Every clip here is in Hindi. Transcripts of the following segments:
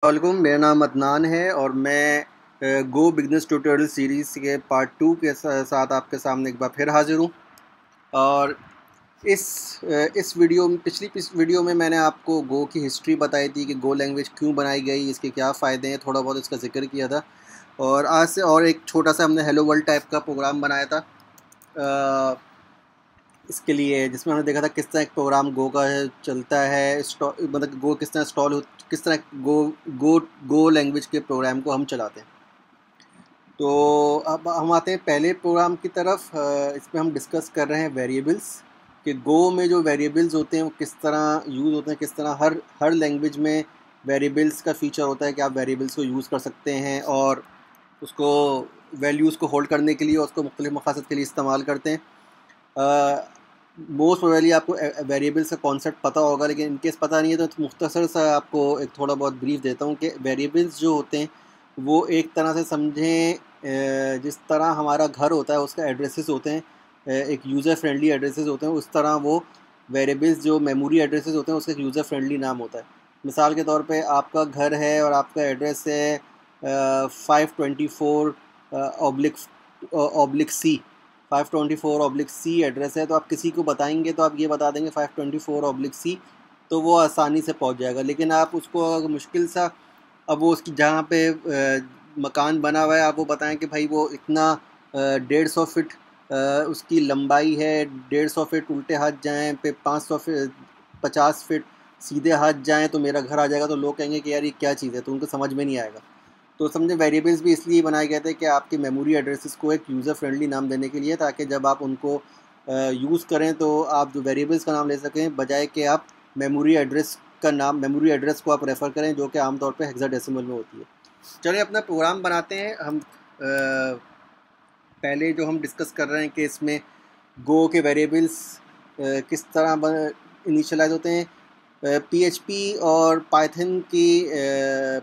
वालेकुम, मेरा नाम अदनान है और मैं गो बिजनेस ट्यूटोरियल सीरीज़ के पार्ट 2 के साथ आपके सामने एक बार फिर हाज़िर हूँ। और इस इस वीडियो में मैंने आपको गो की हिस्ट्री बताई थी कि गो लैंग्वेज क्यों बनाई गई, इसके क्या फ़ायदे हैं, थोड़ा बहुत इसका ज़िक्र किया था। और आज से और एक छोटा सा हमने हेलो वर्ल्ड टाइप का प्रोग्राम बनाया था इसके लिए, जिसमें हमने देखा था किस तरह एक प्रोग्राम गो का चलता है, मतलब गो किस तरह किस तरह गो गो लैंग्वेज के प्रोग्राम को हम चलाते हैं। तो अब हम आते हैं पहले प्रोग्राम की तरफ। इसमें हम डिस्कस कर रहे हैं वेरिएबल्स कि गो में जो वेरिएबल्स होते हैं वो किस तरह यूज़ होते हैं, किस तरह हर लैंग्वेज में वेरिएबल्स का फीचर होता है कि आप वेरिएबल्स को यूज़ कर सकते हैं और उसको वैल्यूज़ को होल्ड करने के लिए और उसको मुख्तलिफ़ मक़ासद के लिए इस्तेमाल करते हैं। मोस्ट प्रोबेबली आपको वेरिएबल्स का कॉन्सेप्ट पता होगा, लेकिन इनकेस पता नहीं है तो मुख्तसर सा आपको एक थोड़ा बहुत ब्रीफ देता हूँ कि वेरिएबल्स जो होते हैं वो एक तरह से समझें जिस तरह हमारा घर होता है उसका एड्रेसेस होते हैं, एक यूज़र फ्रेंडली एड्रेसेस होते हैं, उस तरह वो वेरिएबल्स जो मेमोरी एड्रेसेस होते हैं उसका एक यूज़र फ्रेंडली नाम होता है। मिसाल के तौर पे आपका घर है और आपका एड्रेस है 524 ऑब्लिक सी 524/C एड्रेस है। तो आप किसी को बताएंगे तो आप ये बता देंगे 524/C, तो वो आसानी से पहुंच जाएगा। लेकिन आप उसको अगर मुश्किल सा, अब वो उसकी जहाँ पे मकान बना हुआ है, आप वो बताएं कि भाई वो इतना 150 फिट उसकी लंबाई है, 150 फिट उल्टे हाथ जाएं पे 500 फिट 50 फिट सीधे हाथ जाएं तो मेरा घर आ जाएगा। तो लोग कहेंगे कि यार ये क्या चीज़ है, तो उनको समझ में नहीं आएगा। तो समझे वेरिएबल्स भी इसलिए बनाए गए थे कि आपके मेमोरी एड्रेसेस को एक यूज़र फ्रेंडली नाम देने के लिए, ताकि जब आप उनको यूज़ करें तो आप जो वेरिएबल्स का नाम ले सकें, बजाय कि आप मेमोरी एड्रेस को आप रेफ़र करें, जो कि आमतौर पे हेक्साडेसिमल में होती है। चलिए अपना प्रोग्राम बनाते हैं हम। पहले जो हम डिस्कस कर रहे हैं कि इसमें गो के वेरिएबल्स किस तरह इनिशियलाइज होते हैं। PHP और पाइथन की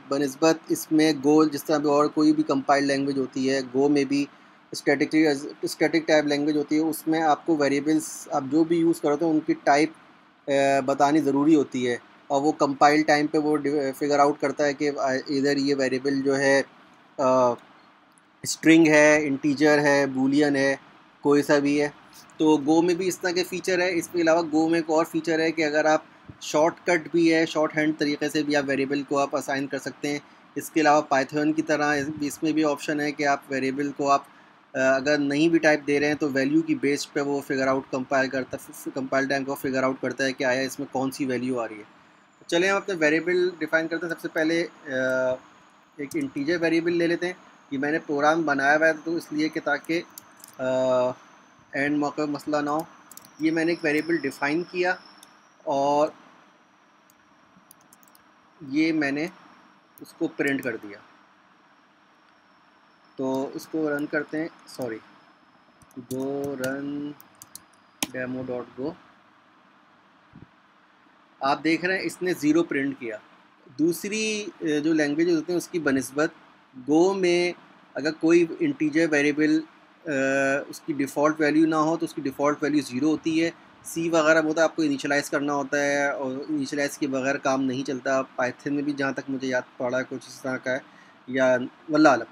बनिस्बत इसमें गो, जिस तरह भी और कोई भी कंपाइल्ड लैंग्वेज होती है, गो में भी स्टैटिक टाइप लैंग्वेज होती है, उसमें आपको वेरिएबल्स आप जो भी यूज़ करते हो उनकी टाइप बतानी ज़रूरी होती है। और वो कंपाइल टाइम पे वो फिगर आउट करता है कि इधर ये वेरिएबल जो है स्ट्रिंग है, इंटीजर है, बूलियन है, कोई सा भी है। तो गो में भी इस तरह के फ़ीचर है। इसके अलावा गो में एक और फ़ीचर है कि अगर आप शॉर्टकट भी है, शॉर्ट हैंड तरीके से भी आप वेरिएबल को आप असाइन कर सकते हैं। इसके अलावा पाइथन की तरह इसमें भी ऑप्शन है कि आप वेरिएबल को आप अगर नहीं भी टाइप दे रहे हैं तो वैल्यू की बेस पे वो फिगर आउट कंपाइल टाइम को फिगर आउट करता है कि आया इसमें कौन सी वैल्यू आ रही है। तो चलें हम अपने वेरिएबल डिफ़ाइन करते हैं। सबसे पहले एक इंटीजर वेरिएबल ले लेते हैं। ये मैंने प्रोग्राम बनाया हुआ है तो इसलिए कि ताकि एंड मौके मसला ना हो। ये मैंने एक वेरिएबल डिफ़ाइन किया और ये मैंने उसको प्रिंट कर दिया। तो इसको रन करते हैं, सॉरी, गो रन demo.go। आप देख रहे हैं इसने ज़ीरो प्रिंट किया। दूसरी जो लैंग्वेज होती हैं उसकी बनिस्बत गो में अगर कोई इंटीजर वेरिएबल उसकी डिफ़ॉल्ट वैल्यू ना हो तो उसकी डिफ़ॉल्ट वैल्यू ज़ीरो होती है। सी वगैरह में होता है, आपको इनिशियलाइज़ करना होता है और इनिशियलाइज़ के बगैर काम नहीं चलता। पाइथन में भी जहाँ तक मुझे याद पड़ा है कुछ इस तरह का है, या वल्लाह आलम।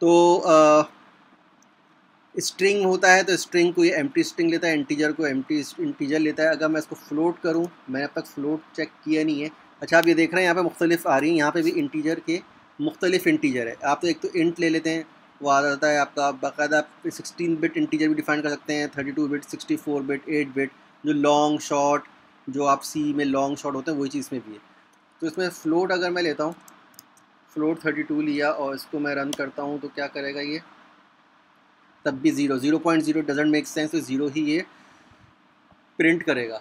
तो स्ट्रिंग होता है तो स्ट्रिंग को ये एम्प्टी स्ट्रिंग लेता है, इंटीजर को एम्प्टी इंटीजर लेता है। अगर मैं इसको फ्लोट करूँ, मैंने अब तक फ्लोट चेक किया नहीं है। अच्छा, आप ये देख रहे हैं यहाँ पे मुख्तलिफ आ रही हैं, यहाँ पे भी इंटीजर के मुख्तलिफ इंटीजर है। आप तो एक तो इंट ले लेते हैं, वो आ जाता है आपका बाकायदा। आप 16 बिट इंटीजर भी डिफाइन कर सकते हैं, 32 बिट, 64 बिट, 8 बिट, जो लॉन्ग शॉर्ट, जो आप सी में लॉन्ग शॉर्ट होते हैं वही चीज़ में भी है। तो इसमें फ़्लोट अगर मैं लेता हूँ, फ़्लोट 32 लिया और इसको मैं रन करता हूँ तो क्या करेगा ये, तब भी ज़ीरो, 0.0 डजेंट मेक सेंस, तो ज़ीरो ही ये प्रिंट करेगा।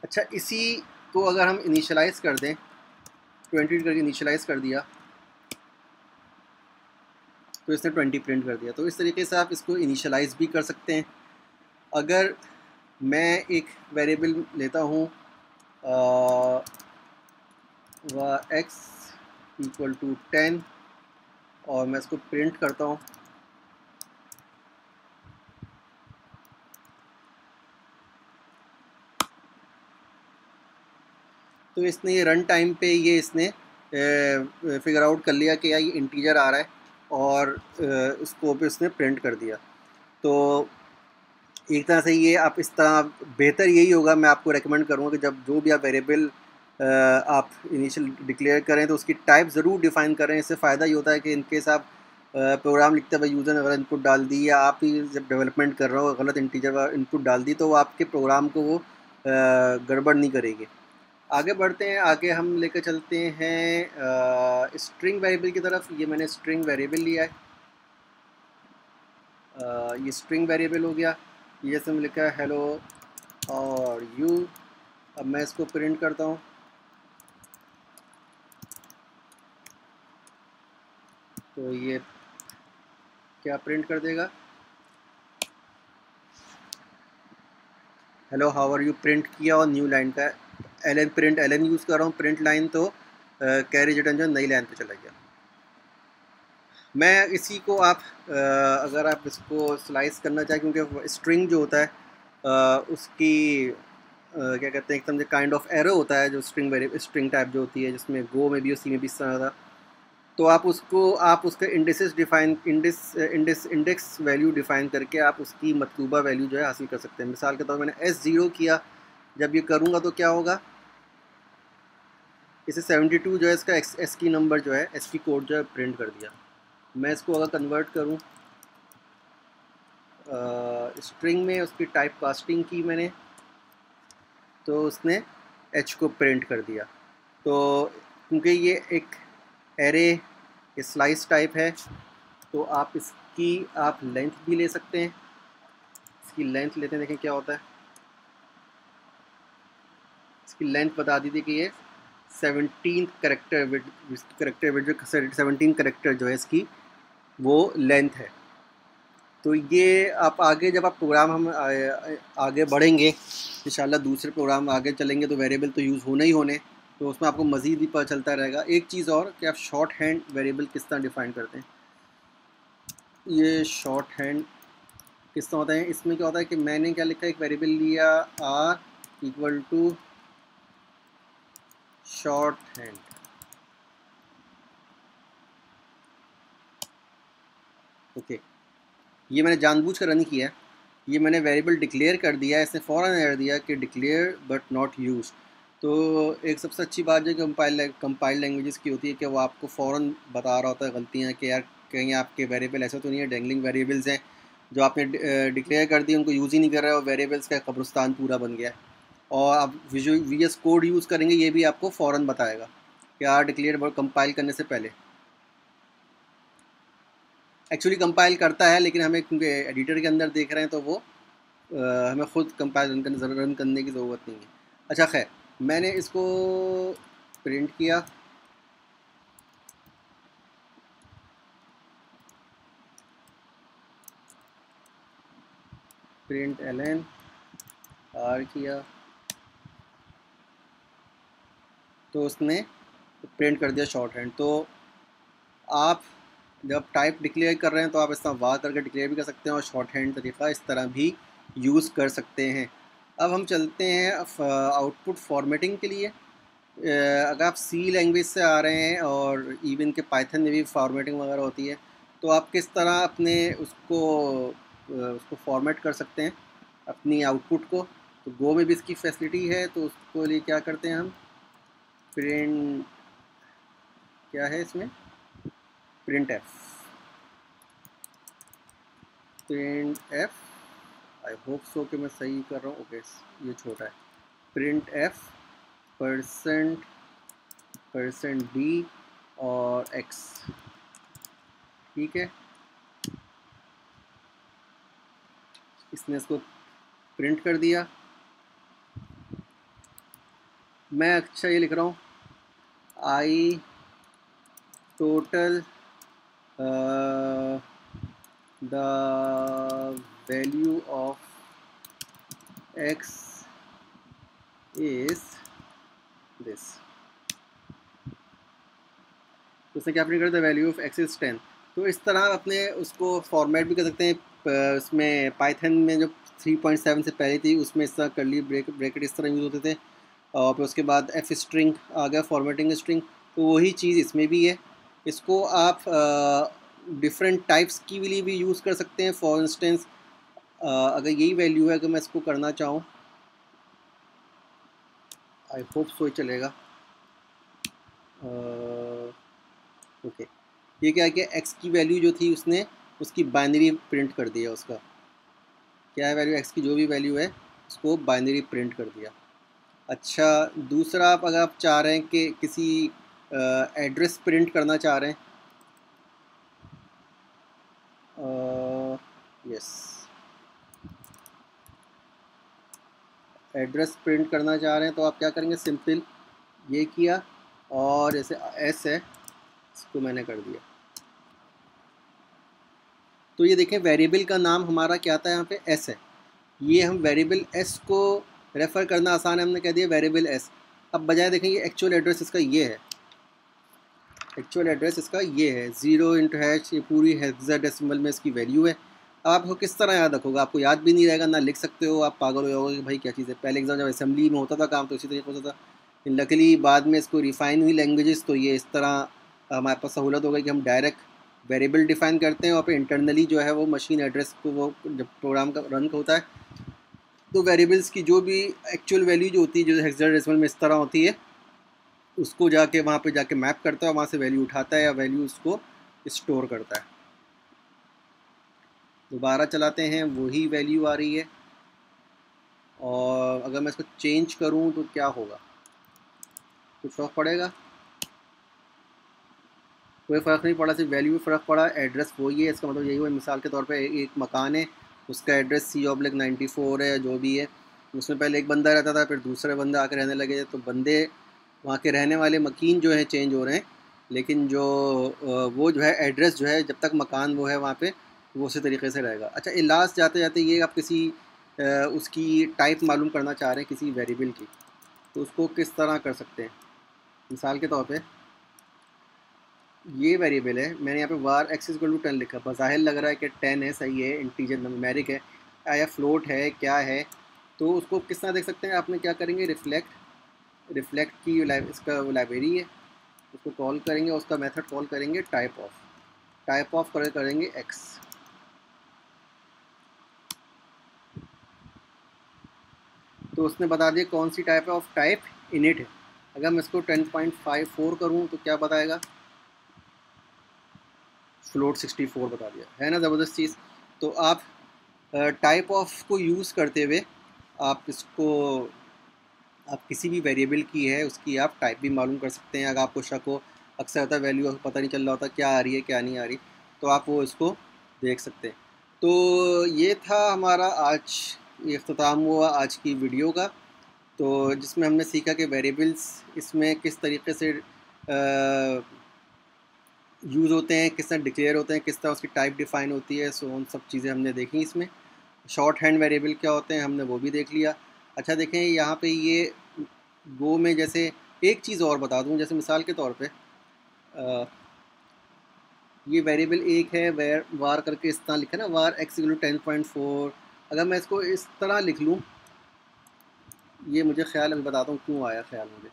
अच्छा, इसी को अगर हम इनिशियलाइज़ कर दें, 20 करके इनिशियलाइज़ कर दिया तो इसने 20 प्रिंट कर दिया। तो इस तरीके से आप इसको इनिशियलाइज़ भी कर सकते हैं। अगर मैं एक वेरिएबल लेता हूँ x = 10 और मैं इसको प्रिंट करता हूँ, तो इसने ये रन टाइम पे ये इसने फिगर आउट कर लिया कि यार ये इंटीजर आ रहा है और इसको भी उसने प्रिंट कर दिया। तो एक तरह से ये आप इस तरह बेहतर यही होगा, मैं आपको रेकमेंड करूँगा कि जब जो भी आप वेरिएबल आप इनिशियल डिक्लेयर करें तो उसकी टाइप ज़रूर डिफ़ाइन करें। इससे फ़ायदा ये होता है कि इनकेस आप प्रोग्राम लिखते हुए यूज़र ने गलत इनपुट डाल दी या आप ही जब डेवलपमेंट कर रहे हो गलत इंटीजर इनपुट डाल दी तो वो आपके प्रोग्राम को वो गड़बड़ नहीं करेगी। आगे बढ़ते हैं, आगे हम लेकर चलते हैं स्ट्रिंग वेरिएबल की तरफ। ये मैंने स्ट्रिंग वेरिएबल लिया है, ये स्ट्रिंग वेरिएबल हो गया। ये सब लिखा है हेलो और यू। अब मैं इसको प्रिंट करता हूँ, तो ये क्या प्रिंट कर देगा, hello how are you print किया और न्यू लाइन का एलन प्रिंट एलन यूज़ कर रहा हूँ, प्रिंट लाइन तो कैरेज रिटर्न जो नई लाइन पे चला गया। मैं इसी को आप अगर आप इसको स्लाइस करना चाहें, क्योंकि स्ट्रिंग जो होता है उसकी क्या कहते हैं एक समझे काइंड ऑफ एरो होता है जो स्ट्रिंग टाइप जो होती है जिसमें गो में भी और सी में भी इस तरह था। तो आप उसका इंडेक्स वैल्यू डिफ़ाइन करके आप उसकी मतलूबा वैल्यू जो है हासिल कर सकते हैं। मिसाल के तौर पर मैंने S0 किया, जब ये करूँगा तो क्या होगा, इसे 72 जो है इसका एस की नंबर जो है एस की कोड जो है प्रिंट कर दिया। मैं इसको अगर कन्वर्ट करूँ स्ट्रिंग में, उसकी टाइप कास्टिंग की मैंने, तो उसने H को प्रिंट कर दिया। तो क्योंकि ये एक एरे स्लाइस टाइप है तो आप इसकी आप लेंथ भी ले सकते हैं। इसकी लेंथ लेते हैं, देखें क्या होता है। इसकी लेंथ बता दी थी कि ये 17 करेक्टर विड जो 17 करेक्टर जो है इसकी वो लेंथ है। तो ये आप आगे जब आप प्रोग्राम हम आगे बढ़ेंगे इंशाल्लाह, दूसरे प्रोग्राम आगे चलेंगे तो वेरिएबल तो यूज़ होने ही होने, तो उसमें आपको मज़ीद भी पता चलता रहेगा। एक चीज़ और कि आप शॉर्ट हैंड वेरिएबल किस तरह डिफ़ाइन करते हैं। ये शॉर्ट हैंड किस तरह होता है, इसमें क्या होता है कि मैंने क्या लिखा है, एक वेरिएबल लिया r equal to short hand. Okay, ये मैंने जानबूझकर रन किया है, ये मैंने वेरिएबल डिक्लेयर कर दिया है, इसने फ़ौरन एरर दिया कि डिक्लेयर बट नॉट यूज। तो एक सबसे अच्छी बात जो कंपाइल लैंग्वेजेस की होती है कि वो आपको फ़ौरन बता रहा होता है गलतियाँ कि यार कहीं आपके वेरिएबल ऐसा तो नहीं है डेंगलिंग वेरिएबल्स हैं जो आपने डिक्लेयर कर दिए उनको यूज़ ही नहीं कर रहे और वेरिएबल्स का कब्रिस्तान पूरा बन गया है। और आप VS कोड यूज़ करेंगे, ये भी आपको फ़ौरन बताएगा कि यार डिक्लेयर वर्ड कंपाइल करने से पहले। एक्चुअली कंपाइल करता है लेकिन हमें क्योंकि एडिटर के अंदर देख रहे हैं तो वो हमें ख़ुद कंपाइल रन करने की ज़रूरत नहीं है। अच्छा खैर, मैंने इसको प्रिंट किया, प्रिंट एलन आर किया तो उसने प्रिंट कर दिया शॉर्ट हैंड। तो आप जब टाइप डिक्लेयर कर रहे हैं तो आप इस तरह वार करके डिक्लेयर भी कर सकते हैं और शॉर्ट हैंड तरीक़ा इस तरह भी यूज़ कर सकते हैं। अब हम चलते हैं आउटपुट फॉर्मेटिंग के लिए। अगर आप सी लैंग्वेज से आ रहे हैं और इवन के पाइथन में भी फॉर्मेटिंग वगैरह होती है तो आप किस तरह अपने उसको फॉर्मेट कर सकते हैं अपनी आउटपुट को। तो गो में भी इसकी फैसिलिटी है, तो उसको लिए क्या करते हैं हम, प्रिंट क्या है इसमें, print F I hope so कि मैं सही कर रहा हूँ। ओके, ये छोटा है, प्रिंट एफ %d और x, ठीक है। इसने इसको प्रिंट कर दिया। मैं अच्छा ये लिख रहा हूँ I total the value of x is this. तो उसने क्या प्रिंट कर दिया, वैल्यू ऑफ x इज 10। तो इस तरह आप अपने उसको फॉर्मेट भी कर सकते हैं। उसमें पाइथन में जो 3.7 से पहले थी उसमें इस तरह करली ब्रेकेट इस तरह यूज़ होते थे और फिर उसके बाद एफ स्ट्रिंग आ गया फॉर्मेटिंग स्ट्रिंग। तो वही चीज़ इसमें भी है। इसको आप डिफरेंट टाइप्स के लिए भी यूज़ कर सकते हैं। फॉर इंस्टेंस अगर यही वैल्यू है, अगर मैं इसको करना चाहूँ, आई होप सो ही चलेगा। ओके, ये क्या है कि एक्स की वैल्यू जो थी उसने उसकी बाइनरी प्रिंट कर दिया। उसका क्या है वैल्यू, एक्स की जो भी वैल्यू है उसको बाइनरी प्रिंट कर दिया। अच्छा, दूसरा आप अगर आप चाह रहे हैं कि किसी एड्रेस प्रिंट करना चाह रहे हैं, यस, एड्रेस प्रिंट करना चाह रहे हैं तो आप क्या करेंगे, सिंपल ये किया और जैसे एस है इसको मैंने कर दिया। तो ये देखें वेरिएबल का नाम हमारा क्या था यहाँ पे, एस है। ये हम वेरिएबल एस को रेफ़र करना आसान है, हमने कह दिया वेरिएबल एस। अब बजाय देखें ये एक्चुअल एड्रेस इसका ये है, एक्चुअल एड्रेस इसका ये है 0 × ये पूरी हेक्साडेसिमल में इसकी वैल्यू है। अब आपको किस तरह याद रखोगे, आपको याद भी नहीं रहेगा, ना लिख सकते हो, आप पागल हो जाओगे कि भाई क्या चीज़ है। पहले एग्जाम जब असेंबली में होता था काम तो इसी तरीके होता था, लकीली बाद में इसको रिफ़ाइन हुई लैंग्वेजेस, तो ये इस तरह हमारे पास सहूलत हो गई कि हम डायरेक्ट वेरिएबल डिफ़ाइन करते हैं और फिर इंटरनली जो है वो मशीन एड्रेस को, वो जब प्रोग्राम का रन होता है तो वेरिएबल्स की जो भी एक्चुअल वैल्यू जो होती है, जो हेक्साडेसिमल में इस तरह होती है, उसको जाके वहाँ पे जाके मैप करता है, वहाँ से वैल्यू उठाता है या वैल्यू उसको स्टोर करता है। दोबारा चलाते हैं, वही वैल्यू आ रही है। और अगर मैं इसको चेंज करूँ तो क्या होगा, कुछ फ़र्क पड़ेगा? कोई फ़र्क नहीं पड़ा, सिर्फ वैल्यू में फ़र्क पड़ा, एड्रेस वही है। इसका मतलब यही हुआ, मिसाल के तौर पे एक मकान है, उसका एड्रेस C/94 है या जो भी है, उसमें पहले एक बंदा रहता था, फिर दूसरे बंदे आके रहने लगे, तो बंदे वहाँ के रहने वाले मकीन जो हैं चेंज हो रहे हैं, लेकिन जो वो जो है एड्रेस जो है, जब तक मकान वो है वहाँ पे, वो उसी तरीके से रहेगा। अच्छा, लास्ट जाते जाते ये आप किसी उसकी टाइप मालूम करना चाह रहे हैं किसी वेरिएबल की, तो उसको किस तरह कर सकते हैं। मिसाल के तौर पे ये वेरिएबल है, मैंने यहाँ पे var x = 10 लिखा, बज़ाहिर लग रहा है कि 10 है, सही है, इंटीजर न्यूमेरिक है या फ्लोट है, क्या है। तो उसको किस तरह देख सकते हैं, आपने क्या करेंगे, रिफ्लेक्ट की इसका लाइब्रेरी है, उसको कॉल करेंगे, उसका मेथड कॉल करेंगे टाइप ऑफ करेंगे x। तो उसने बता दिया कौन सी टाइप है, ऑफ टाइप इनिट है। अगर मैं इसको 10.54 करूँ तो क्या बताएगा, फ्लोट 64 बता दिया, है ना ज़बरदस्त चीज़। तो आप टाइप ऑफ को यूज़ करते हुए आप इसको, आप किसी भी वेरिएबल की है उसकी आप टाइप भी मालूम कर सकते हैं। अगर आपको शक हो, अक्सर होता है वैल्यू पता नहीं चल रहा होता क्या आ रही है क्या नहीं आ रही, तो आप वो इसको देख सकते हैं। तो ये था हमारा आज, ये इख्तिताम हुआ आज की वीडियो का, तो जिसमें हमने सीखा कि वेरिएबल्स इसमें किस तरीके से यूज़ होते हैं, किस तरह डिक्लेयर होते हैं, किस तरह उसकी टाइप डिफ़ाइन होती है। सो उन सब चीज़ें हमने देखी इसमें। शॉर्ट हैंड वेरिएबल क्या होते हैं हमने वो भी देख लिया। अच्छा देखें यहाँ पे ये गो में, जैसे एक चीज़ और बता दूँ, जैसे मिसाल के तौर पे ये वेरिएबल एक है, वार करके इस तरह लिखा है ना, var x = 10.4। अगर मैं इसको इस तरह लिख लूँ, ये मुझे ख्याल, मैं बताता हूँ क्यों आया ख्याल मुझे,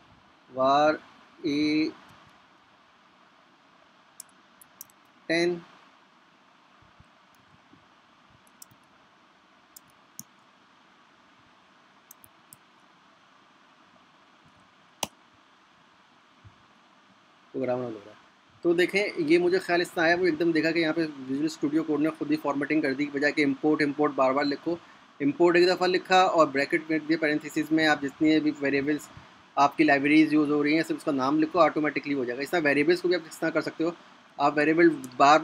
var a 10 प्रोग्राम रन हो रहा है। तो देखें ये मुझे ख्याल इस तरह आया, वो एकदम देखा कि यहाँ पे विजुअल स्टूडियो कोड ने खुद ही फॉर्मेटिंग कर दी, बजाय कि इंपोर्ट बार बार लिखो। इंपोर्ट एक दफ़ा लिखा और ब्रैकेट में दिए पैरेंथेसिस में, आप जितनी भी वेरिएबल्स आपकी लाइब्रेरीज यूज़ हो रही हैं सिर्फ उसका नाम लिखो, ऑटोमेटिकली हो जाएगा। इस तरह वेरिएबल्स को भी आप इस तरह कर सकते हो। आप वेरिएबल बार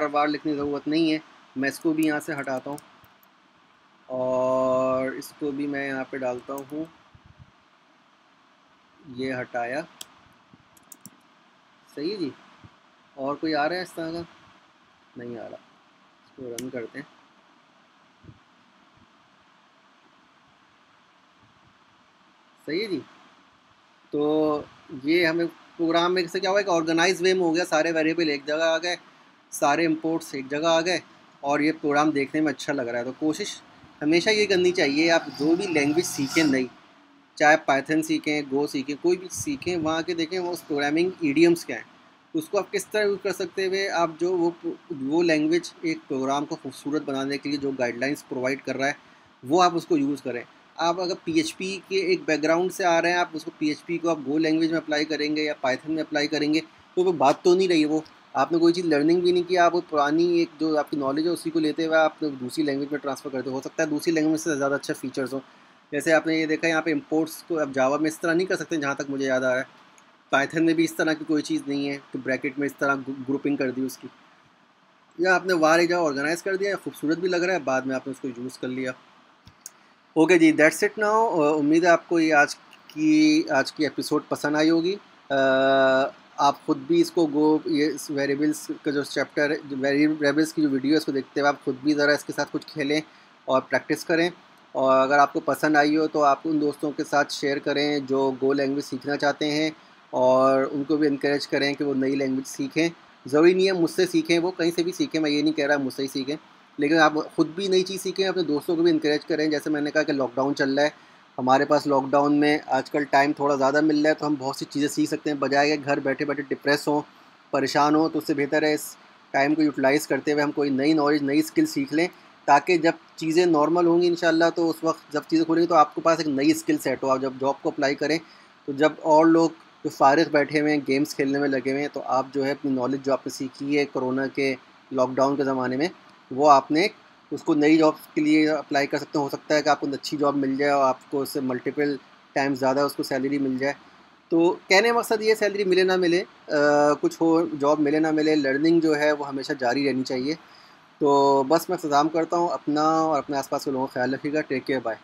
बार लिखने की ज़रूरत नहीं है। मैं इसको भी यहाँ से हटाता हूँ और इसको भी मैं यहाँ पे डालता हूँ, ये हटाया, सही है जी। और कोई आ रहा है इस तरह का, नहीं आ रहा, इसको रन करते हैं। सही है जी। तो ये हमें प्रोग्राम में से क्या हुआ कि ऑर्गेनाइज वे में हो गया, सारे वेरिएबल एक जगह आ गए, सारे इंपोर्ट्स एक जगह आ गए और ये प्रोग्राम देखने में अच्छा लग रहा है। तो कोशिश हमेशा ये करनी चाहिए, आप जो भी लैंग्वेज सीखें नई, चाहे पाइथन सीखें, गो सीखें, कोई भी सीखें, वहाँ के देखें वो उस प्रोग्रामिंग ईडियम्स क्या हैं, उसको आप किस तरह यूज़ कर सकते हुए आप जो वो लैंग्वेज एक प्रोग्राम को खूबसूरत बनाने के लिए जो गाइडलाइंस प्रोवाइड कर रहा है वो आप उसको यूज़ करें। आप अगर पीएचपी के एक बैकग्राउंड से आ रहे हैं, आप उसको पीएचपी को आप गो लैंग्वेज में अप्लाई करेंगे या पाइथन में अप्लाई करेंगे, तो वो बात तो नहीं रही। वो आपने कोई चीज़ लर्निंग भी नहीं की, आप वो पुरानी एक जो आपकी नॉलेज है उसी को लेते हुए आप दूसरी लैंग्वेज में ट्रांसफ़र करते हो सकता है दूसरी लैंग्वेज से ज़्यादा अच्छा फीचर्स हो। जैसे आपने ये देखा यहाँ पे इंपोर्ट्स को आप जावा में इस तरह नहीं कर सकते, जहाँ तक मुझे याद आ रहा है। पाइथन में भी इस तरह की कोई चीज़ नहीं है कि ब्रैकेट में इस तरह ग्रुपिंग कर दी उसकी, या आपने वार एक जगह ऑर्गेनाइज कर दिया, खूबसूरत भी लग रहा है, बाद में आपने उसको यूज़ कर लिया। ओके जी, दैट्स इट नाउ। उम्मीद है आपको ये आज की एपिसोड पसंद आई होगी। आप ख़ुद भी इसको ये इस वेरिएबल्स का जो चैप्टर है, जो वेरिएबल्स की जो वीडियो है, इसको देखते हुए आप ख़ुद भी ज़रा इसके साथ कुछ खेलें और प्रैक्टिस करें। और अगर आपको पसंद आई हो तो आप उन दोस्तों के साथ शेयर करें जो गो लैंग्वेज सीखना चाहते हैं, और उनको भी इनकरेज करें कि वो नई लैंग्वेज सीखें। ज़रूरी नहीं है मुझसे सीखें, वो कहीं से भी सीखें, मैं ये नहीं कह रहा मुझसे ही सीखें, लेकिन आप ख़ुद भी नई चीज़ सीखें, अपने दोस्तों को भी इनकरेज करें। जैसे मैंने कहा कि लॉकडाउन चल रहा है, हमारे पास लॉकडाउन में आजकल टाइम थोड़ा ज़्यादा मिल रहा है, तो हम बहुत सी चीज़ें सीख सकते हैं, बजाय कि घर बैठे बैठे डिप्रेस हों, परेशान हों। तो उससे बेहतर है इस टाइम को यूटिलाइज़ करते हुए हम कोई नई नॉलेज, नई स्किल सीख लें, ताकि जब चीज़ें नॉर्मल होंगी इंशाल्लाह, तो उस वक्त जब चीज़ें खुलेंगी तो आपके पास एक नई स्किल सेट हो। आप जब जॉब को अप्लाई करें, तो जब और लोग जो फारिग बैठे हुए हैं, गेम्स खेलने में लगे हुए हैं, तो आप जो है अपनी नॉलेज जो आपने सीखी है कोरोना के लॉकडाउन के ज़माने में, वो आपने उसको नई जॉब के लिए अप्लाई कर सकते हो सकता है कि आपको अच्छी जॉब मिल जाए और आपको उससे मल्टीपल टाइम्स ज़्यादा उसको सैलरी मिल जाए। तो कहने का मकसद ये, सैलरी मिले ना मिले, कुछ हो, जॉब मिले ना मिले, लर्निंग जो है वो हमेशा जारी रहनी चाहिए। तो बस मैं इंतज़ाम करता हूँ, अपना और अपने आसपास के लोगों का ख्याल रखिएगा। Take care, bye.